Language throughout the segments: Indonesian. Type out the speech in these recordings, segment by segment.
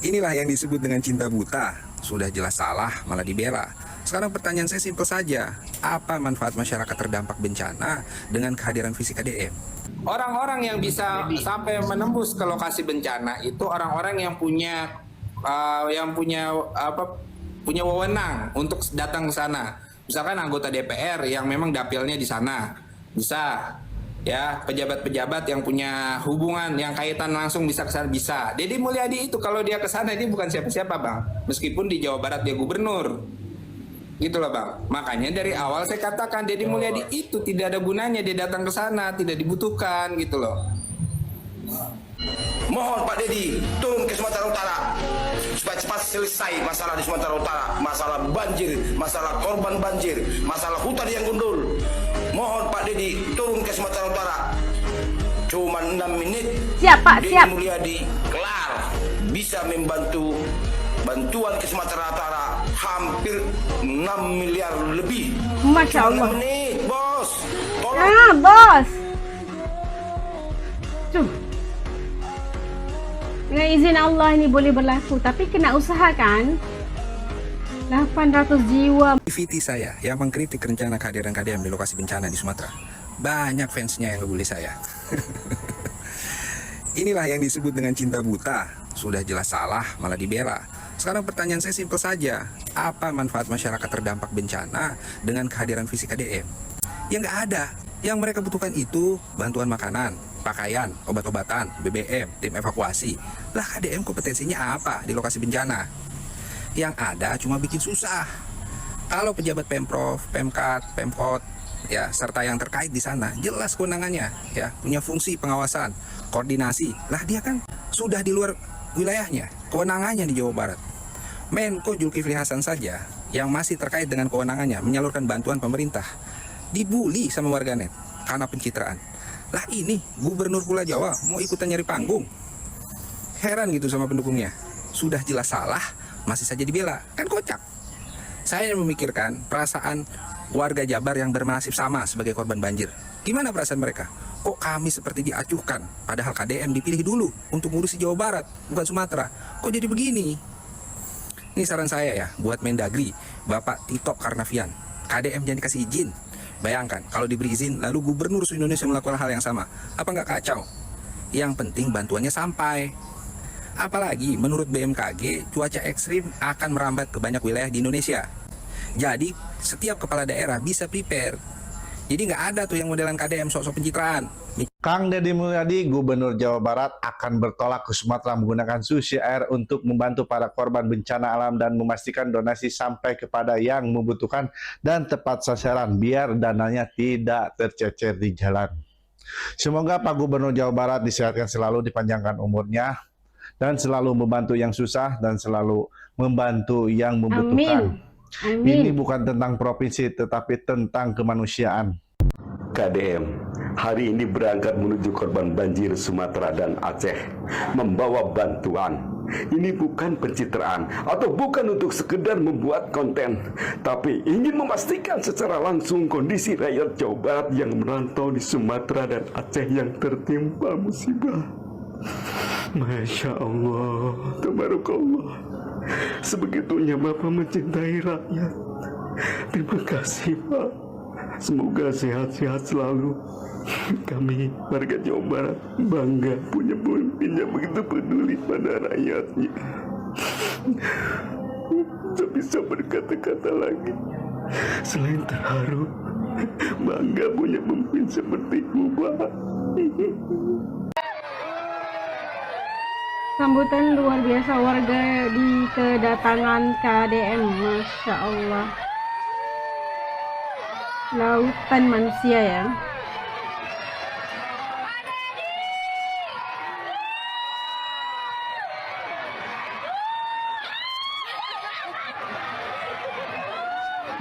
Inilah yang disebut dengan cinta buta. Sudah jelas salah, malah dibela. Sekarang pertanyaan saya simpel saja. Apa manfaat masyarakat terdampak bencana dengan kehadiran fisik KDM? Orang-orang yang bisa sampai menembus ke lokasi bencana itu orang-orang yang punya wewenang untuk datang ke sana. Misalkan anggota DPR yang memang dapilnya di sana, bisa. Ya, pejabat-pejabat yang punya hubungan yang kaitan langsung bisa ke sana, bisa. Deddy Mulyadi itu kalau dia ke sana ini bukan siapa-siapa, Bang. Meskipun di Jawa Barat dia gubernur. Gitu loh, Bang. Makanya dari awal saya katakan Deddy Mulyadi itu tidak ada gunanya dia datang ke sana, tidak dibutuhkan gitu loh. Mohon Pak Deddy turun ke Sumatera Utara supaya cepat selesai masalah di Sumatera Utara, masalah banjir, masalah korban banjir, masalah hutan yang gundul. Mohon Pak Deddy turun ke Sumatera Utara. Cuma 6 menit. Siap Pak, Deddy siap. Mulyadi kelar bisa membantu bantuan ke Sumatera Utara hampir 6 miliar lebih. Masya Cuma Allah. 6 menit, bos. Tolong. Ah, bos. Tuh. Dengan izin Allah ini boleh berlaku, tapi kena usahakan. 800 jiwa. VT saya yang mengkritik rencana kehadiran KDM di lokasi bencana di Sumatera. Banyak fansnya yang ngebully saya. Inilah yang disebut dengan cinta buta. Sudah jelas salah, malah dibela. Sekarang pertanyaan saya simpel saja. Apa manfaat masyarakat terdampak bencana dengan kehadiran fisik KDM? Ya nggak ada. Yang mereka butuhkan itu bantuan makanan, pakaian, obat-obatan, BBM, tim evakuasi. Lah KDM kompetensinya apa di lokasi bencana? Yang ada cuma bikin susah. Kalau pejabat Pemprov, Pemkat, Pemkot, ya serta yang terkait di sana jelas kewenangannya, ya punya fungsi pengawasan, koordinasi. Lah dia kan sudah di luar wilayahnya, kewenangannya di Jawa Barat. Menko Zulkifli Hasan saja yang masih terkait dengan kewenangannya menyalurkan bantuan pemerintah dibully sama warganet karena pencitraan. Lah ini Gubernur Pulau Jawa mau ikutan nyari panggung. Heran gitu sama pendukungnya. Sudah jelas salah, masih saja dibela. Kan kocak. Saya memikirkan perasaan warga Jabar yang bernasib sama sebagai korban banjir. Gimana perasaan mereka? Kok kami seperti diacuhkan? Padahal KDM dipilih dulu untuk ngurusi Jawa Barat, bukan Sumatera. Kok jadi begini? Ini saran saya ya, buat Mendagri, Bapak Tito Karnavian. KDM jangan dikasih izin. Bayangkan, kalau diberi izin, lalu gubernur se-Indonesia melakukan hal yang sama. Apa nggak kacau? Yang penting bantuannya sampai. Apalagi menurut BMKG, cuaca ekstrim akan merambat ke banyak wilayah di Indonesia. Jadi, setiap kepala daerah bisa prepare. Jadi nggak ada tuh yang modelan KDM sok-sok pencitraan. Kang Deddy Mulyadi, Gubernur Jawa Barat, akan bertolak ke Sumatera menggunakan Susi Air untuk membantu para korban bencana alam dan memastikan donasi sampai kepada yang membutuhkan dan tepat sasaran biar dananya tidak tercecer di jalan. Semoga Pak Gubernur Jawa Barat disehatkan selalu, dipanjangkan umurnya, dan selalu membantu yang susah dan selalu membantu yang membutuhkan. Amin. Ini bukan tentang provinsi, tetapi tentang kemanusiaan. KDM hari ini berangkat menuju korban banjir Sumatera dan Aceh membawa bantuan. Ini bukan pencitraan atau bukan untuk sekedar membuat konten, tapi ingin memastikan secara langsung kondisi rakyat Jawa Barat yang merantau di Sumatera dan Aceh yang tertimpa musibah. Masya Allah, tabarakallah. Sebegitunya Bapak mencintai rakyat. Terima kasih Pak. Semoga sehat-sehat selalu. Kami warga Jawa Barat bangga punya pemimpin yang begitu peduli pada rakyatnya. Tak bisa berkata-kata lagi selain terharu. Bangga punya pemimpin sepertimu Pak. Sambutan luar biasa warga di kedatangan KDM. Masya Allah. Lautan manusia ya.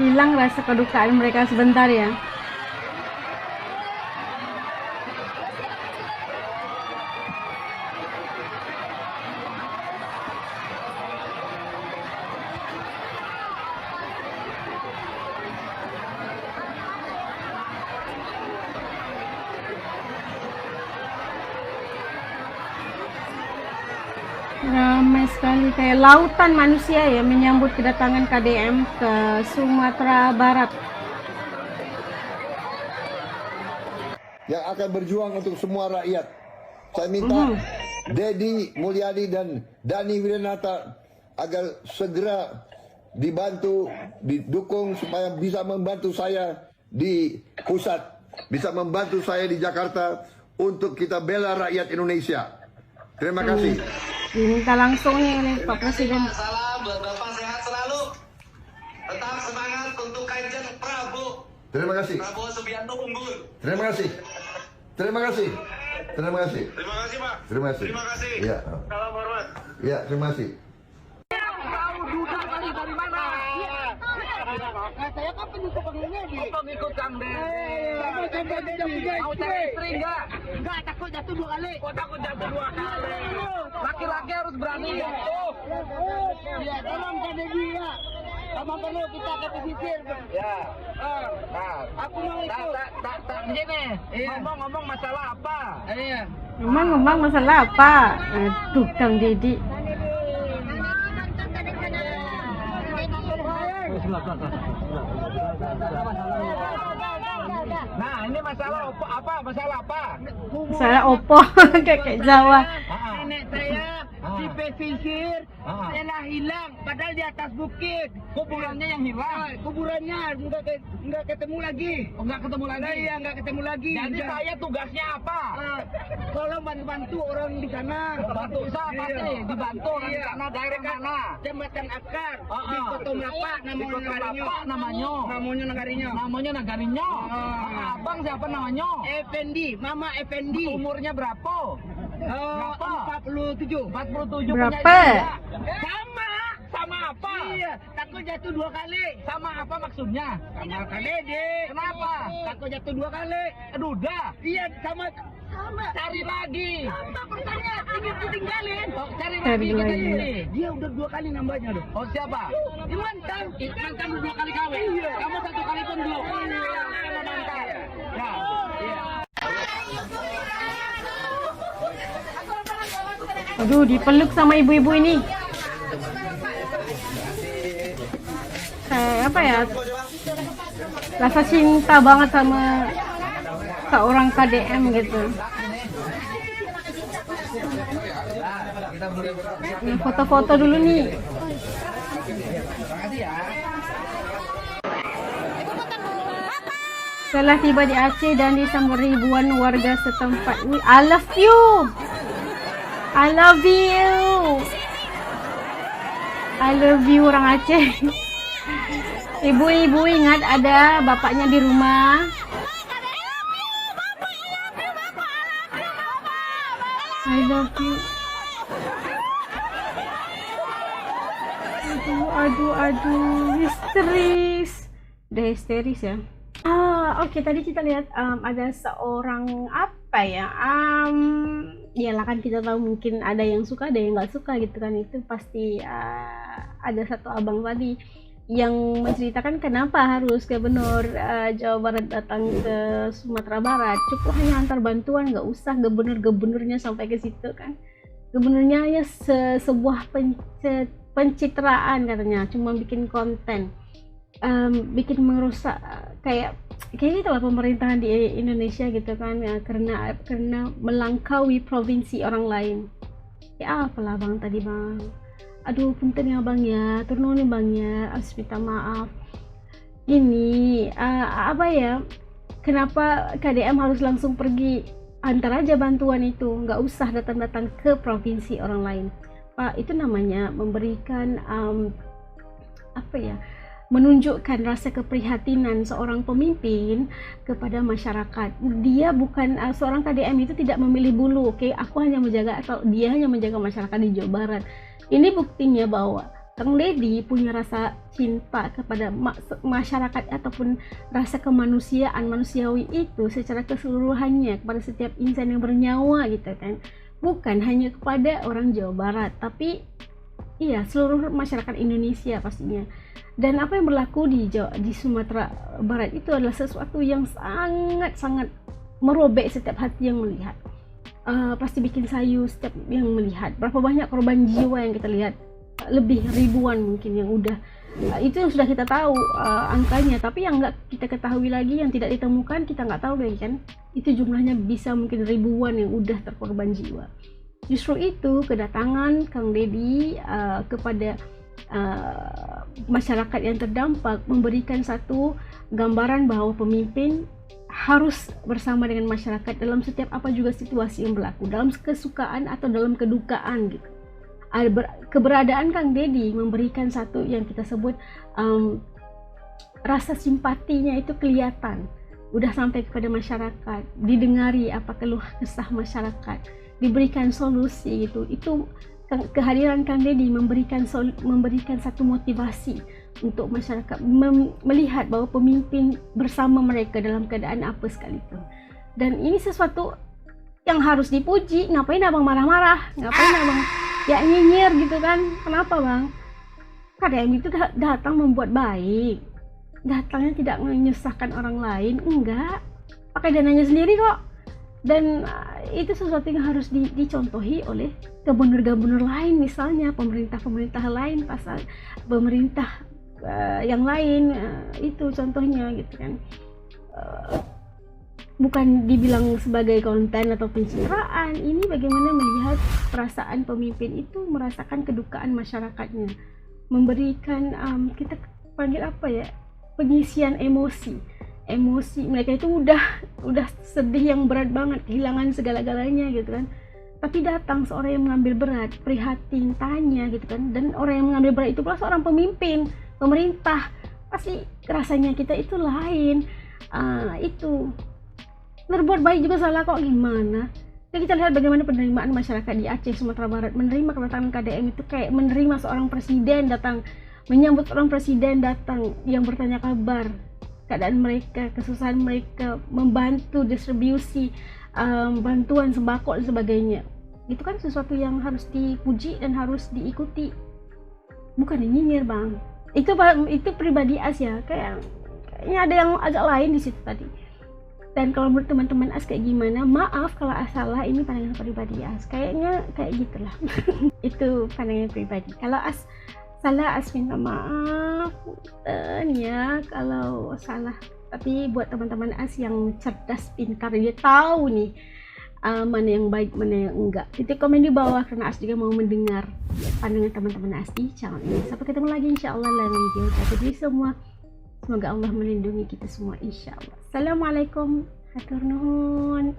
Hilang rasa kedukaan mereka sebentar ya. Ramai sekali, kayak lautan manusia ya menyambut kedatangan KDM ke Sumatera Barat. Yang akan berjuang untuk semua rakyat. Saya minta Dedi Mulyadi dan Dani Wiranata agar segera dibantu, didukung supaya bisa membantu saya di pusat, bisa membantu saya di Jakarta untuk kita bela rakyat Indonesia. Terima kasih. Diminta langsung nih oleh Pak Presiden. Salam buat Bapak, sehat selalu. Tetap semangat untuk Kanjeng Prabowo. Terima kasih. Prabowo Subianto unggul. Terima kasih. Terima kasih. Terima kasih. Terima kasih, Pak. Terima kasih. Terima kasih. Ya. Salam hormat. Ya, terima kasih. Saya kan pengikut pengikut Kang Deddy. Mau cari istri enggak? Enggak, takut jatuh 2 kali. Kok takut jatuh 2 kali? Laki-laki harus berani jatuh. Ya, tolong Kang Deddy ya. Sama perlu kita ke pesisir. Ya. Aku mau ikut. Tak begini. Ngomong-ngomong masalah apa? Iya. Ngomong-ngomong masalah apa? Tuh Kang Deddy. Nah, ini masalah apa? Masalah apa? Saya opo kayak Jawa. Nenek saya di pesisir telah hilang, padahal di atas bukit. Kuburannya yang hilang. Kuburannya nggak ketemu lagi. Oh, nggak ketemu lagi. Iya, nggak ketemu lagi. Jadi saya tugasnya apa? Tolong bantu orang di sana. Bantu saya pasti dibantu orang di sana. Daerah mana? Jembatan Akar di Kota Melapak namanya. Namanya Nagarinya. Abang siapa namanya? Effendi, Mama Effendi. Umurnya berapa? 47. 47. Berapa? Sama apa? Iya, takut jatuh 2 kali. Sama apa maksudnya? Sama Kang Deddy. Kenapa? Takut jatuh 2 kali. Duda. Iya, sama. Cari lagi. Apa pertanyaan? Tinggalin. Oh, cari lagi. Dia udah 2 kali nambahnya loh. Oh, siapa? Mantan. Mantan 2 kali kawin. Iya. Kamu 1 kali pun belum. Iya. Mantan. Ya. Iya. Aduh, dipeluk sama ibu-ibu ini. Kayak apa ya? Rasa cinta banget sama seorang KDM gitu. Ini foto-foto dulu nih. Setelah tiba di Aceh dan disambut ribuan warga setempat. I love you. I love you. I love you orang Aceh. Ibu-ibu ingat ada bapaknya di rumah. I love you. Aduh, histeris. Udah histeris ya. Oke, tadi kita lihat ada seorang apa ya? Iyalah kan kita tahu mungkin ada yang suka, ada yang nggak suka gitu kan. Itu pasti ada satu abang tadi yang menceritakan kenapa harus Gubernur Jawa Barat datang ke Sumatera Barat. Cukup hanya antar bantuan, nggak usah gubernurnya sampai ke situ kan. Gubernurnya ya sebuah pencitraan katanya, cuma bikin konten, bikin merusak kayak gitu lah pemerintahan di Indonesia gitu kan ya, karena melangkaui provinsi orang lain. Ya apalah bang tadi bang. Aduh punten ya bang ya, turun bang ya, harus minta maaf. Ini apa ya? Kenapa KDM harus langsung pergi antar aja bantuan itu, nggak usah datang-datang ke provinsi orang lain. Pak, itu namanya memberikan apa ya? Menunjukkan rasa keprihatinan seorang pemimpin kepada masyarakat. Dia bukan seorang KDM itu tidak memilih bulu. Oke, aku hanya menjaga atau dia hanya menjaga masyarakat di Jawa Barat. Ini buktinya bahwa Kang Deddy punya rasa cinta kepada masyarakat ataupun rasa kemanusiaan manusiawi itu secara keseluruhannya kepada setiap insan yang bernyawa gitu kan. Bukan hanya kepada orang Jawa Barat, tapi iya seluruh masyarakat Indonesia pastinya. Dan apa yang berlaku di Sumatera Barat itu adalah sesuatu yang sangat-sangat merobek setiap hati yang melihat. pasti bikin sayu setiap yang melihat. Berapa banyak korban jiwa yang kita lihat, lebih ribuan mungkin yang udah, itu yang sudah kita tahu angkanya, tapi yang nggak kita ketahui lagi, yang tidak ditemukan kita nggak tahu lagi kan, itu jumlahnya bisa mungkin ribuan yang udah terkorban jiwa. Justru itu kedatangan Kang Deddy kepada masyarakat yang terdampak memberikan satu gambaran bahwa pemimpin harus bersama dengan masyarakat dalam setiap apa juga situasi yang berlaku, dalam kesukaan atau dalam kedukaan gitu. Keberadaan Kang Deddy memberikan satu yang kita sebut rasa simpatinya itu kelihatan, udah sampai kepada masyarakat, didengari apa keluh kesah masyarakat, diberikan solusi gitu. Itu kehadiran Kang Deddy memberikan satu motivasi untuk masyarakat melihat bahwa pemimpin bersama mereka dalam keadaan apa sekalipun. Dan ini sesuatu yang harus dipuji. Ngapain abang marah-marah? Ngapain abang ya nyinyir gitu kan? Kenapa bang? KDM itu datang membuat baik, datangnya tidak menyusahkan orang lain, enggak, pakai dananya sendiri kok. Dan itu sesuatu yang harus dicontohi oleh gubernur-gubernur lain, misalnya pemerintah lain, pasal pemerintah yang lain, itu contohnya gitu kan. Bukan dibilang sebagai konten atau pencitraan, ini bagaimana melihat perasaan pemimpin itu, merasakan kedukaan masyarakatnya, memberikan kita panggil apa ya, pengisian emosi mereka itu udah sedih yang berat banget, kehilangan segala-galanya gitu kan, tapi datang seorang yang mengambil berat, prihatin, tanya gitu kan. Dan orang yang mengambil berat itu pula seorang pemimpin, pemerintah, pasti rasanya kita itu lain. Itu berbuat baik juga salah kok, gimana? Jadi kita lihat bagaimana penerimaan masyarakat di Aceh, Sumatera Barat menerima kedatangan KDM itu kayak menerima seorang presiden datang, menyambut seorang presiden datang yang bertanya kabar keadaan mereka, kesusahan mereka, membantu distribusi bantuan sembako dan sebagainya. Itu kan sesuatu yang harus dipuji dan harus diikuti, bukan nyinyir bang. Itu pribadi As ya, kayaknya ada yang agak lain di situ tadi. Dan kalau menurut teman-teman As kayak gimana, maaf kalau As salah, ini pandangan pribadi As, kayaknya kayak gitulah. Itu pandangan pribadi. Kalau As salah, As minta maaf ya kalau salah. Tapi buat teman-teman As yang cerdas, pintar, dia tahu nih mana yang baik, mana yang enggak. Titik komen di bawah karena As juga mau mendengar pandangan teman-teman As di channel ini. Sampai ketemu lagi insyaallah dalam video jadi semua. Semoga Allah melindungi kita semua insyaallah. Assalamualaikum, hatur nuhun.